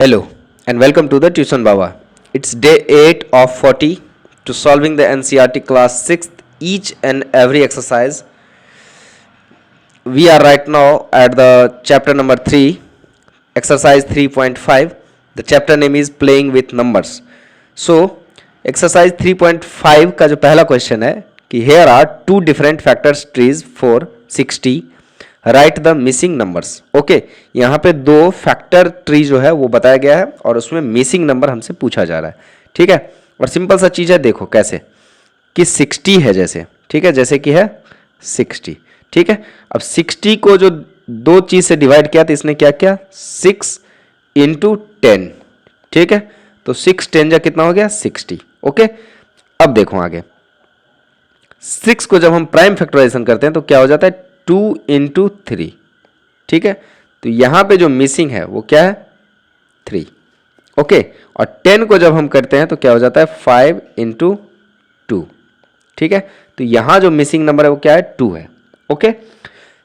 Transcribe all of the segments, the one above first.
Hello and welcome to the Tuition Baba. It's day 8 of 40 to solving the NCERT class 6th each and every exercise. We are right now at the chapter number 3, exercise 3.5. The chapter name is playing with numbers. So exercise 3.5 का जो पहला question है कि here are two different factors trees for 60. Right the missing numbers. Okay, यहाँ पे दो factor tree जो है वो बताया गया है और उसमें मिसिंग नंबर हमसे पूछा जा रहा है. ठीक है, और सिंपल सा चीज़ है, देखो कैसे कि 60 है जैसे, ठीक है, जैसे कि है 60. ठीक है, अब 60 को जो दो चीज़ से डिवाइड किया तो इसने क्या किया 6 इंटू 10. ठीक है, तो 6 10 जा कितना हो गया 60. ओके, अब देखो आगे 6 को जब हम प्राइम फैक्टराइजेशन करते हैं तो क्या हो जाता है 2 इंटू 3. ठीक है, तो यहां पे जो मिसिंग है वो क्या है 3. ओके, और 10 को जब हम करते हैं तो क्या हो जाता है 5 इंटू 2. ठीक है, तो यहां जो मिसिंग नंबर है वो क्या है 2 है. ओके,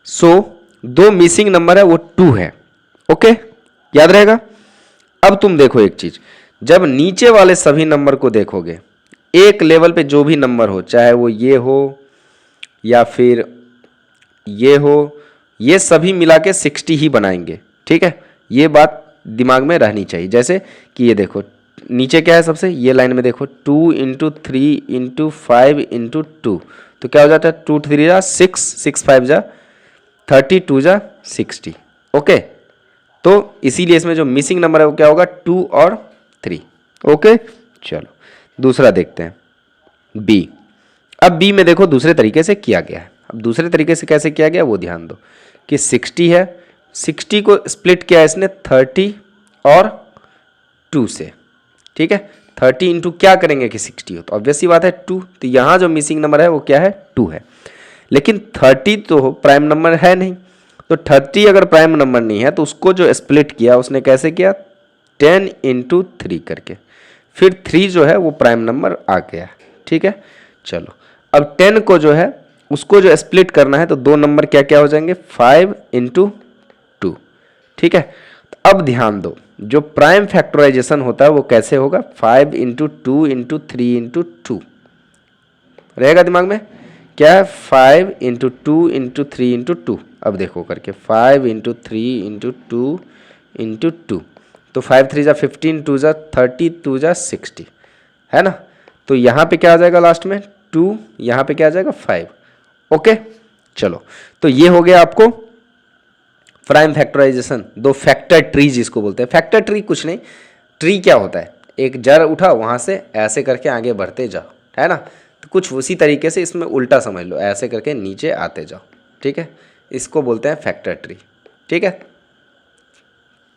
सो दो मिसिंग नंबर है वो 2 है. ओके, याद रहेगा. अब तुम देखो एक चीज, जब नीचे वाले सभी नंबर को देखोगे, एक लेवल पे जो भी नंबर हो, चाहे वो ये हो या फिर ये हो, ये सभी मिला के 60 ही बनाएंगे. ठीक है, ये बात दिमाग में रहनी चाहिए. जैसे कि ये देखो नीचे क्या है सबसे, ये लाइन में देखो 2 इंटू 3 इंटू 5 इंटू 2, तो क्या हो जाता है 2 3 जा 6, 6 5 जा 32 जा 60. ओके, तो इसीलिए इसमें जो मिसिंग नंबर है वो क्या होगा 2 और 3. ओके, चलो दूसरा देखते हैं बी. अब बी में देखो दूसरे तरीके से किया गया है. अब दूसरे तरीके से कैसे किया गया वो ध्यान दो कि 60 है, 60 को स्प्लिट किया है इसने 30 और 2 से. ठीक है, 30 इंटू क्या करेंगे कि 60 हो, तो ऑब्वियसली बात है 2. तो यहाँ जो मिसिंग नंबर है वो क्या है 2 है. लेकिन 30 तो प्राइम नंबर है नहीं, तो 30 अगर प्राइम नंबर नहीं है तो उसको जो स्प्लिट किया उसने कैसे किया 10 इंटू 3 करके, फिर 3 जो है वो प्राइम नंबर आ गया. ठीक है, चलो अब 10 को जो है उसको जो स्प्लिट करना है तो दो नंबर क्या क्या हो जाएंगे 5 इंटू 2. ठीक है, तो अब ध्यान दो जो प्राइम फैक्टराइजेशन होता है वो कैसे होगा 5 इंटू 2 इंटू 3 इंटू 2 रहेगा दिमाग में. क्या है 5 इंटू 2 इंटू 3 इंटू 2. अब देखो करके 5 इंटू 3 इंटू 2 इंटू 2, तो 5 3 जा 15, 2 जा 30, 2 जा 60 है ना. तो यहाँ पे क्या आ जाएगा लास्ट में 2, यहाँ पे क्या आ जाएगा 5. ओके, चलो तो ये हो गया आपको प्राइम फैक्टराइजेशन. दो फैक्टर ट्री जिसको बोलते हैं. फैक्टर ट्री कुछ नहीं, ट्री क्या होता है एक जड़ उठा वहां से ऐसे करके आगे बढ़ते जाओ, है ना. तो कुछ उसी तरीके से इसमें उल्टा समझ लो, ऐसे करके नीचे आते जाओ. ठीक है, इसको बोलते हैं फैक्टर ट्री. ठीक है,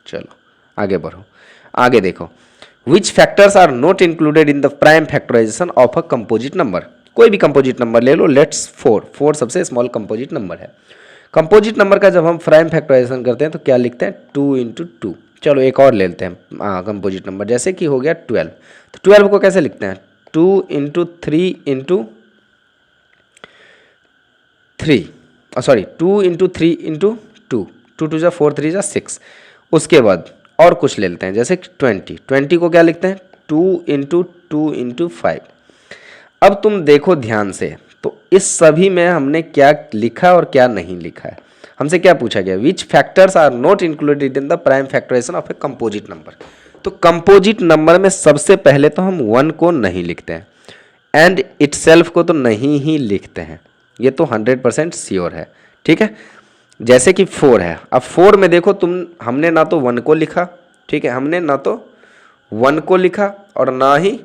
चलो आगे बढ़ो. आगे देखो which factors are not included in the prime factorisation of a composite number. कोई भी कंपोजिट नंबर ले लो, लेट्स 4 सबसे स्मॉल कंपोजिट नंबर है. कंपोजिट नंबर का जब हम प्राइम फैक्टराइजेशन करते हैं तो क्या लिखते हैं 2 इंटू 2. चलो एक और ले लेते हैं कंपोजिट नंबर, जैसे कि हो गया 12. तो 12 को कैसे लिखते हैं 2 into 3 into 3, sorry 2 into 3 into 2, 2 2 जा 4 3 जा 6. उसके बाद और कुछ ले लेते हैं जैसे 20 को क्या लिखते हैं 2 इंटू 2 इंटू 5. अब तुम देखो ध्यान से, तो इस सभी में हमने क्या लिखा और क्या नहीं लिखा है. हमसे क्या पूछा गया which factors are not included in the prime factorisation of a composite number. तो कंपोजिट नंबर में सबसे पहले तो हम 1 को नहीं लिखते हैं एंड इटसेल्फ को तो नहीं ही लिखते हैं, ये तो 100% श्योर है. ठीक है, जैसे कि 4 है. अब 4 में देखो हमने ना तो 1 को लिखा, ठीक है, हमने ना तो 1 को लिखा और ना ही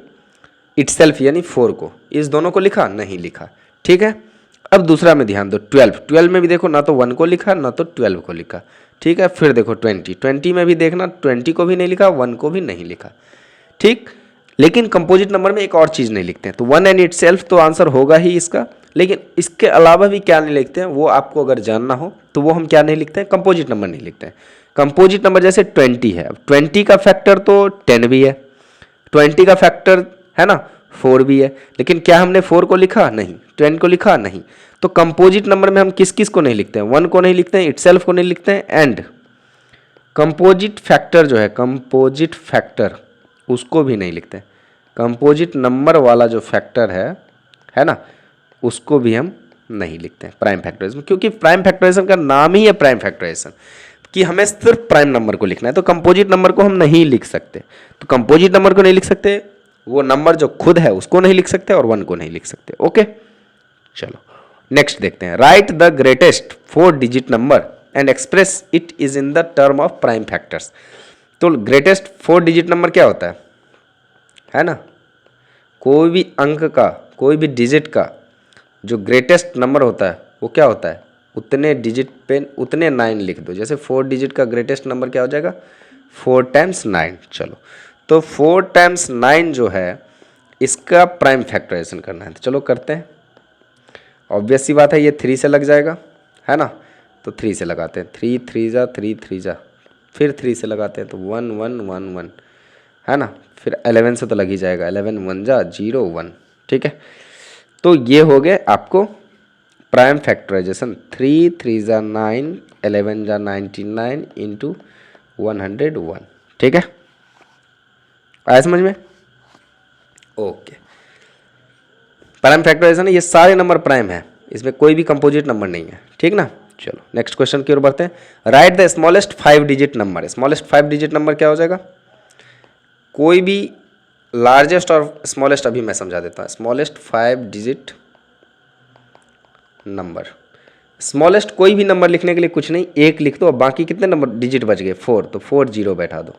इटसेल्फ यानी 4 को, इस दोनों को लिखा नहीं लिखा. ठीक है, अब दूसरा में ध्यान दो 12 में भी देखो ना तो 1 को लिखा ना तो 12 को लिखा. ठीक है, फिर देखो 20 में भी देखना 20 को भी नहीं लिखा 1 को भी नहीं लिखा. ठीक, लेकिन कंपोजिट नंबर में एक और चीज़ नहीं लिखते हैं. तो 1 एंड इटसेल्फ तो आंसर होगा ही इसका, लेकिन इसके अलावा भी क्या नहीं लिखते हैं वो आपको अगर जानना हो तो वो हम क्या नहीं लिखते हैं कंपोजिट नंबर नहीं लिखते हैं. कंपोजिट नंबर जैसे 20 है, अब 20 का फैक्टर तो 10 भी है, 20 का फैक्टर है ना 4 भी है, लेकिन क्या हमने 4 को लिखा नहीं, 10 को लिखा नहीं. तो कंपोजिट नंबर में हम किस किस को नहीं लिखते हैं 1 को नहीं लिखते हैं, इटसेल्फ को नहीं लिखते हैं एंड कंपोजिट फैक्टर जो है, कंपोजिट फैक्टर, उसको भी नहीं लिखते। कंपोजिट नंबर वाला जो फैक्टर है ना, उसको भी हम नहीं लिखते हैं प्राइम फैक्टराइजेशन, क्योंकि प्राइम फैक्टराइजेशन का नाम ही है प्राइम फैक्टराइजेशन कि हमें सिर्फ प्राइम नंबर को लिखना है। तो कंपोजिट नंबर को हम नहीं लिख सकते। तो कंपोजिट नंबर को नहीं लिख सकते, वो नंबर जो खुद है उसको नहीं लिख सकते, और 1 को नहीं लिख सकते। ओके, चलो नेक्स्ट देखते हैं। Right the greatest 4 digit number and express it is in the term of prime factors. तो ग्रेटेस्ट 4 डिजिट नंबर क्या होता है ना, कोई भी अंक का, कोई भी डिजिट का जो ग्रेटेस्ट नंबर होता है वो क्या होता है, उतने डिजिट पे उतने 9 लिख दो। जैसे 4 डिजिट का ग्रेटेस्ट नंबर क्या हो जाएगा, 4 टाइम्स 9। चलो, तो 4 टाइम्स 9 जो है इसका प्राइम फैक्टराइजेशन करना है। तो चलो करते हैं। ऑब्वियस सी बात है, ये 3 से लग जाएगा, है ना। तो 3 से लगाते हैं, 3 3 जा 3 3 जा, फिर 3 से लगाते हैं तो 1 1 1 1, है ना। फिर 11 से तो लग ही जाएगा, 11 1 जा 0 1, ठीक है। तो ये हो गए आपको प्राइम फैक्टराइजेशन। 3 3 जा 9, 11 जा 99 इंटू 101, ठीक है। आया समझ में? ओके, प्राइम फैक्टराइजेशन है, ये सारे नंबर प्राइम है, इसमें कोई भी कंपोजिट नंबर नहीं है, ठीक ना। चलो नेक्स्ट क्वेश्चन की ओर बढ़ते हैं। Right the smallest 5 digit number. Smallest 5 digit number क्या हो जाएगा, कोई भी लार्जेस्ट और स्मॉलेस्ट, अभी मैं समझा देता हूँ। स्मॉलेस्ट 5 डिजिट नंबर, स्मॉलेस्ट कोई भी नंबर लिखने के लिए कुछ नहीं, 1 लिख दो, और बाकी कितने नंबर डिजिट बच गए, 4, तो 4 0 बैठा दो,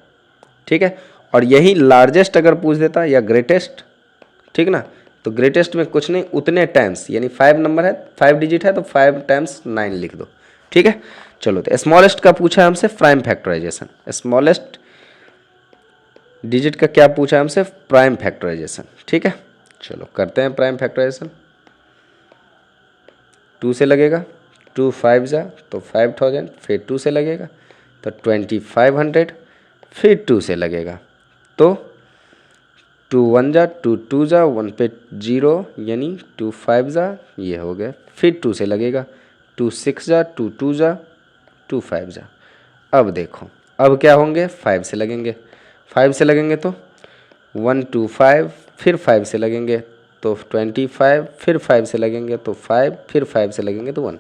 ठीक है। और यही लार्जेस्ट अगर पूछ देता या ग्रेटेस्ट, ठीक ना, तो ग्रेटेस्ट में कुछ नहीं, उतने टाइम्स, यानी 5 नंबर है, 5 डिजिट है तो 5 टाइम्स 9 लिख दो, ठीक है। चलो, तो स्मॉलेस्ट का पूछा है हमसे प्राइम फैक्टराइजेशन, स्मॉलेस्ट डिजिट का क्या पूछा है हमसे, प्राइम फैक्टराइजेशन, ठीक है। चलो करते हैं प्राइम फैक्टराइजेशन। 2 से लगेगा, 2 5 जा तो 5000, फिर 2 से लगेगा तो 2500, फिर 2 से लगेगा तो 2 1 जा 2 2 जा 1 पे 0, यानी 2 5 जा, ये हो गया। फिर 2 से लगेगा, 2 6 जा 2 2 जा 2 5 जा। अब देखो, अब क्या होंगे, 5 से लगेंगे, 5 से लगेंगे तो 1 2 5, फिर 5 से लगेंगे तो 25, फिर 5 से लगेंगे तो 5, फिर 5 से लगेंगे तो 1।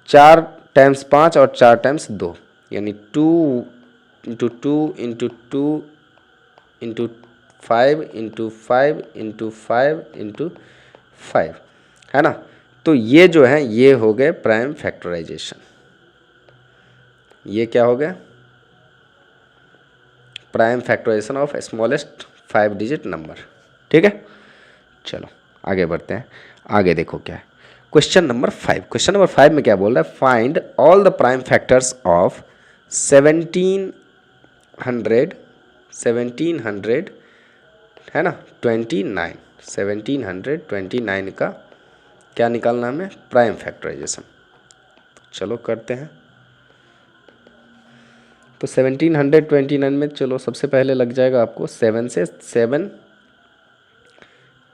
4 टाइम्स 5 और 4 टाइम्स 2, यानी 2 into 2 into 2 into 5 into 5 into 5 into 5, है ना। तो ये जो है ये हो गए प्राइम फैक्टराइजेशन। ये क्या हो गया, prime factorisation of smallest 5 digit number, ठीक है। चलो आगे बढ़ते हैं। आगे देखो क्या है, क्वेश्चन नंबर 5। क्वेश्चन नंबर 5 में क्या बोल रहा है, find all the prime factors of 1700 है ना 29, 1729 का क्या निकालना हमें, प्राइम फैक्टराइजेशन। चलो करते हैं। तो 1729 में चलो सबसे पहले लग जाएगा आपको 7 से, 7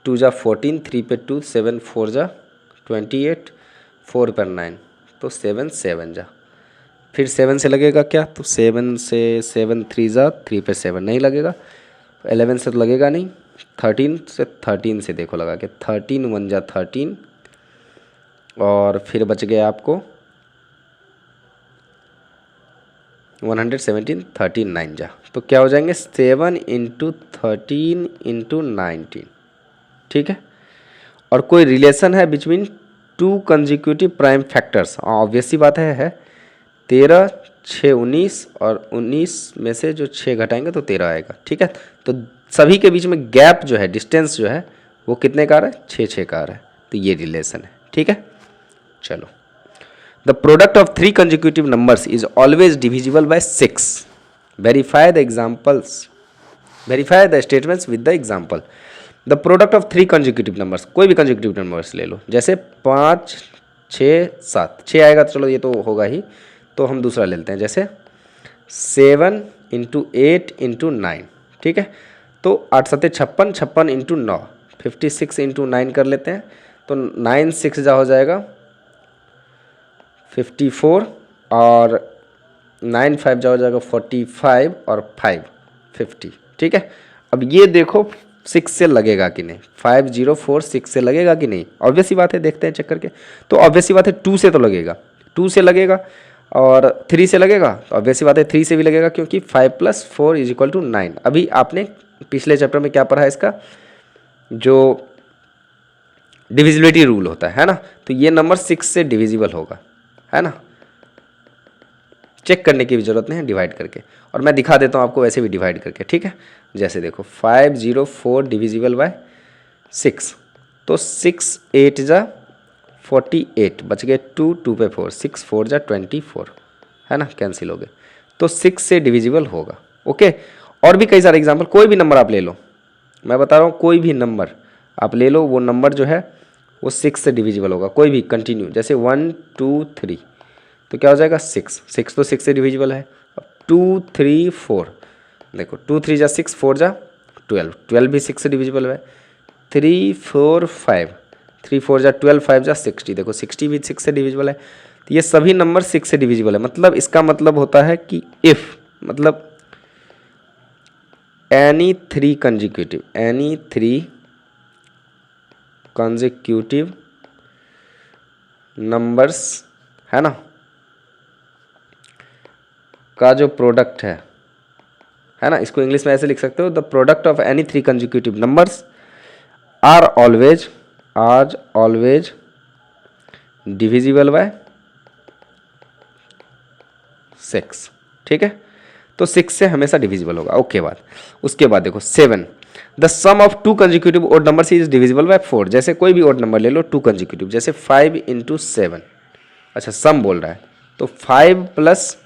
2 जा 14, 3 पे 2, 7 4 जा 28, 4 पर 9, तो 7 7 जा। फिर 7 से लगेगा क्या, तो 7 से 7 3 जा 3 पे 7 नहीं लगेगा, 11 से तो लगेगा नहीं, 13 से देखो लगा के 13 1 जा 13, और फिर बच गया आपको 117, 13 9 जा, तो क्या हो जाएंगे 7 इंटू 13 इंटू 19, ठीक है। और कोई रिलेशन है between 2 consecutive prime factors, obvious सी बात है 13 6 19, और 19 में से जो 6 घटाएंगे तो 13 आएगा, ठीक है। तो सभी के बीच में गैप जो है, डिस्टेंस जो है वो कितने का आ रहा है, 6 6 का आ रहा है, तो ये रिलेशन है, ठीक है। चलो, the product of 3 consecutive numbers is always divisible by 6। Verify the examples, verify the statements with the example. The product of 3 consecutive numbers, कोई भी कंजिक्यूटिव नंबर्स ले लो, जैसे 5 6 7, 6 आएगा तो चलो ये तो होगा ही, तो हम दूसरा ले लेते हैं, जैसे 7 इंटू 8 इंटू 9, ठीक है। तो 8 7 56, 56 इंटू 9 56 इंटू 9 कर लेते हैं, तो 9 6 जा हो जाएगा 54, और 9 5 जा हो जाएगा 45 और 5 50, ठीक है। अब ये देखो 6 से लगेगा कि नहीं, 5046 से लगेगा कि नहीं, ऑब्वियस सी बात है, देखते हैं चेक करके। तो ऑब्वियस सी बात है 2 से तो लगेगा, 2 से लगेगा, और 3 से लगेगा, तो ऑब्वियस सी बात है 3 से भी लगेगा, क्योंकि 5 + 4 = 9। अभी आपने पिछले चैप्टर में क्या पढ़ा है, इसका जो डिविजिबिलिटी रूल होता है ना, तो ये नंबर 6 से डिविजिबल होगा, है ना। चेक करने की भी ज़रूरत नहीं है, डिवाइड करके, और मैं दिखा देता हूँ आपको वैसे भी डिवाइड करके, ठीक है। जैसे देखो 504 डिविजिबल बाय 6, तो 6 8 जा 48, बच गए 2, 2 पे 4, 6 4 जा 24, है ना, कैंसिल हो गए, तो 6 से डिविजिबल होगा। ओके, और भी कई सारे एग्जाम्पल, कोई भी नंबर आप ले लो, मैं बता रहा हूँ कोई भी नंबर आप ले लो, वो नंबर जो है वो 6 से डिविजिबल होगा, कोई भी कंटिन्यू, जैसे 1 2 3, तो क्या हो जाएगा 6, 6 तो 6 से डिविजिबल है। अब 2 3 4, देखो 2 3 जा 6, 4 जा 12, 12 भी 6 से डिविजिबल है। 3 4 5, 3 4 जा 12, 5 जा 60, देखो 60 भी 6 से डिविजिबल है। तो ये सभी नंबर 6 से डिविजिबल है, मतलब इसका मतलब होता है कि इफ़, मतलब एनी थ्री कंजिक्यूटिव नंबर्स, है ना, का जो प्रोडक्ट है ना, इसको इंग्लिश में ऐसे लिख सकते हो, the product of any 3 consecutive numbers are always divisible by 6, ठीक है। तो 6 से हमेशा डिविजिबल होगा। ओके, बात उसके बाद देखो 7, the sum of 2 consecutive odd number is divisible by 4। जैसे कोई भी ओड नंबर ले लो 2 कंजिक्यूटिव, जैसे 5 × 7, अच्छा सम बोल रहा है, तो 5 +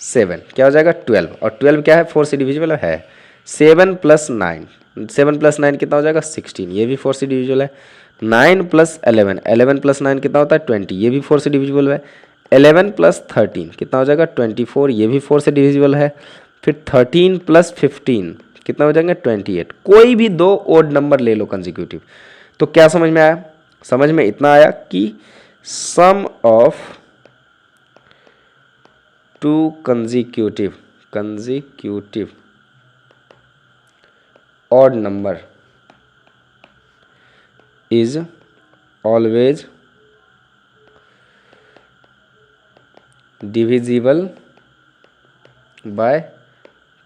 7 क्या हो जाएगा 12, और 12 क्या है 4 से डिविजिबल है। 7 + 9, 7 + 9 कितना हो जाएगा 16, ये भी 4 से डिविजिबल है। 9 + 11, 11 + 9 कितना होता है 20, ये भी 4 से डिविजिबल है। 11 + 13 कितना हो जाएगा 24, ये भी 4 से डिविजिबल है। फिर 13 + 15 कितना हो जाएगा 28। कोई भी 2 ओड नंबर ले लो कंजिक्यूटिव, तो क्या समझ में आया, समझ में इतना आया कि sum of 2 consecutive odd number is always divisible by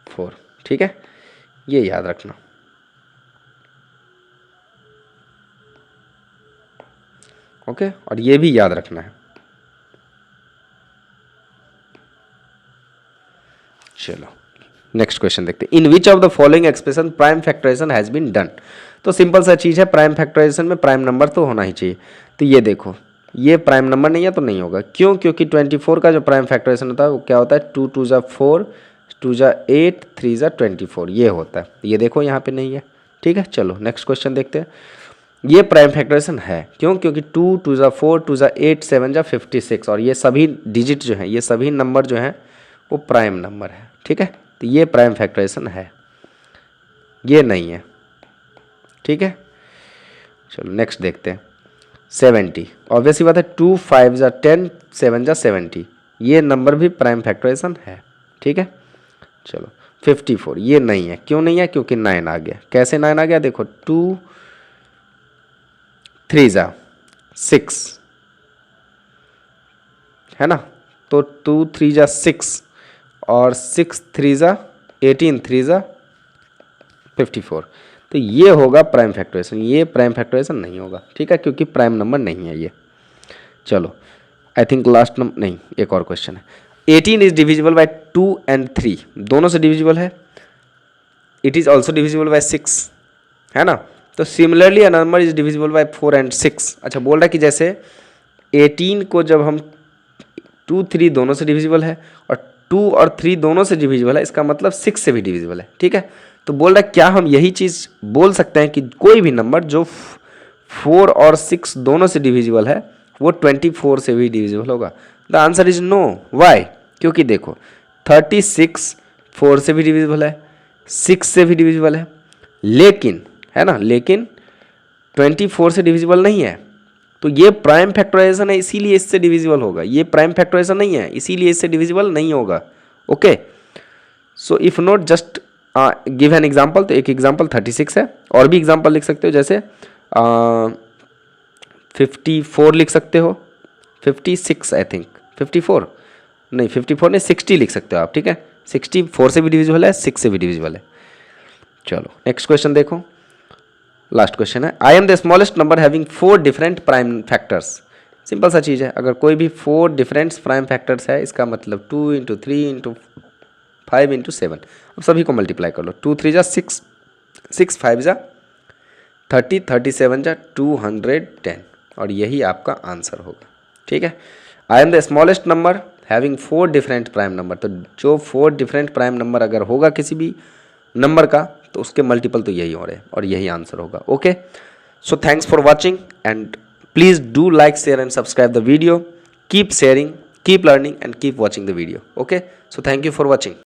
4, ठीक है, ये याद रखना। ओके, और ये भी याद रखना है। चलो नेक्स्ट क्वेश्चन देखते हैं। In which of the following expression prime factorisation has been done. तो सिंपल सा चीज़ है, प्राइम फैक्टराइजेशन में प्राइम नंबर तो होना ही चाहिए। तो ये देखो, ये प्राइम नंबर नहीं है तो नहीं होगा, क्यों, क्योंकि 24 का जो प्राइम फैक्टराइजेशन होता है वो क्या होता है 2 2 जा 4, 2 जा 8, 3 जा 24, ये होता है। ये देखो यहाँ पे नहीं है, ठीक है। चलो नेक्स्ट क्वेश्चन देखते हैं। ये प्राइम फैक्टराइजेशन है, क्यों, क्योंकि 2 2 जा 4, 2 जा 8, 7 जा 56, और ये सभी डिजिट जो हैं, ये सभी नंबर जो हैं वो प्राइम नंबर है, ठीक है। तो ये प्राइम फैक्टराइजेशन है, ये नहीं है, ठीक है। चलो नेक्स्ट देखते हैं। 70, ऑब्वियसली बात है 2 5 जा 10, 7 जा 70, ये नंबर भी प्राइम फैक्टराइजेशन है, ठीक है। चलो 54, ये नहीं है, क्यों नहीं है, क्योंकि 9 आ गया। कैसे 9 आ गया, देखो 2 3 जा 6, है ना, तो 2 3 जा 6 और 6 3 जा 18, 3 जा 54, तो ये होगा प्राइम फैक्टराइजेशन। ये प्राइम फैक्टराइजेशन नहीं होगा, ठीक है, क्योंकि प्राइम नंबर नहीं है ये। चलो आई थिंक लास्ट नंबर नहीं, एक और क्वेश्चन है। 18 इज डिविजिबल बाय 2 and 3, दोनों से डिविजिबल है। It is also divisible by 6, है ना। तो similarly a number is divisible by 4 and 6। अच्छा बोल रहा है कि जैसे 18 को जब हम 2 3 दोनों से डिविजिबल है, और 2 और 3 दोनों से डिविजिबल है, इसका मतलब 6 से भी डिविजिबल है, ठीक है। तो बोल रहा है क्या हम यही चीज़ बोल सकते हैं कि कोई भी नंबर जो 4 और 6 दोनों से डिविजिबल है वो 24 से भी डिविजिबल होगा। The answer is no. Why, क्योंकि देखो 36 4 से भी डिविजिबल है, 6 से भी डिविजिबल है, लेकिन, है ना, लेकिन 24 से डिविजिबल नहीं है। तो ये प्राइम फैक्टराइजेशन है, इसीलिए इससे डिविजिबल होगा। ये प्राइम फैक्टराइजेशन नहीं है, इसीलिए इससे डिविजिबल नहीं होगा। Okay, so if not just give an example, तो एक एग्जाम्पल 36 है, और भी एग्जाम्पल लिख सकते हो, जैसे 54 लिख सकते हो, 56 आई थिंक, 54 नहीं, 54 नहीं, 60 लिख सकते हो आप, ठीक है। 60 4 से भी डिविजिबल है, 6 से भी डिविजिबल है। चलो नेक्स्ट क्वेश्चन देखो, लास्ट क्वेश्चन है, I am the smallest number having 4 different prime factors. Simple सा चीज़ है, अगर कोई भी 4 डिफरेंट प्राइम फैक्टर्स है, इसका मतलब 2 इंटू 3 इंटू 5 इंटू 7, अब सभी को मल्टीप्लाई कर लो, 2 3 जा 6, 6 5 जा 30, 37 जा 210, और यही आपका आंसर होगा, ठीक है। I am the smallest number having 4 different prime number, तो जो 4 डिफरेंट प्राइम नंबर अगर होगा किसी भी नंबर का, तो उसके मल्टीपल तो यही हो रहे हैं, और यही आंसर होगा। Okay, so thanks for watching, and please do like, share and subscribe the video. Keep sharing, keep learning, and keep watching the video. Okay, so thank you for watching.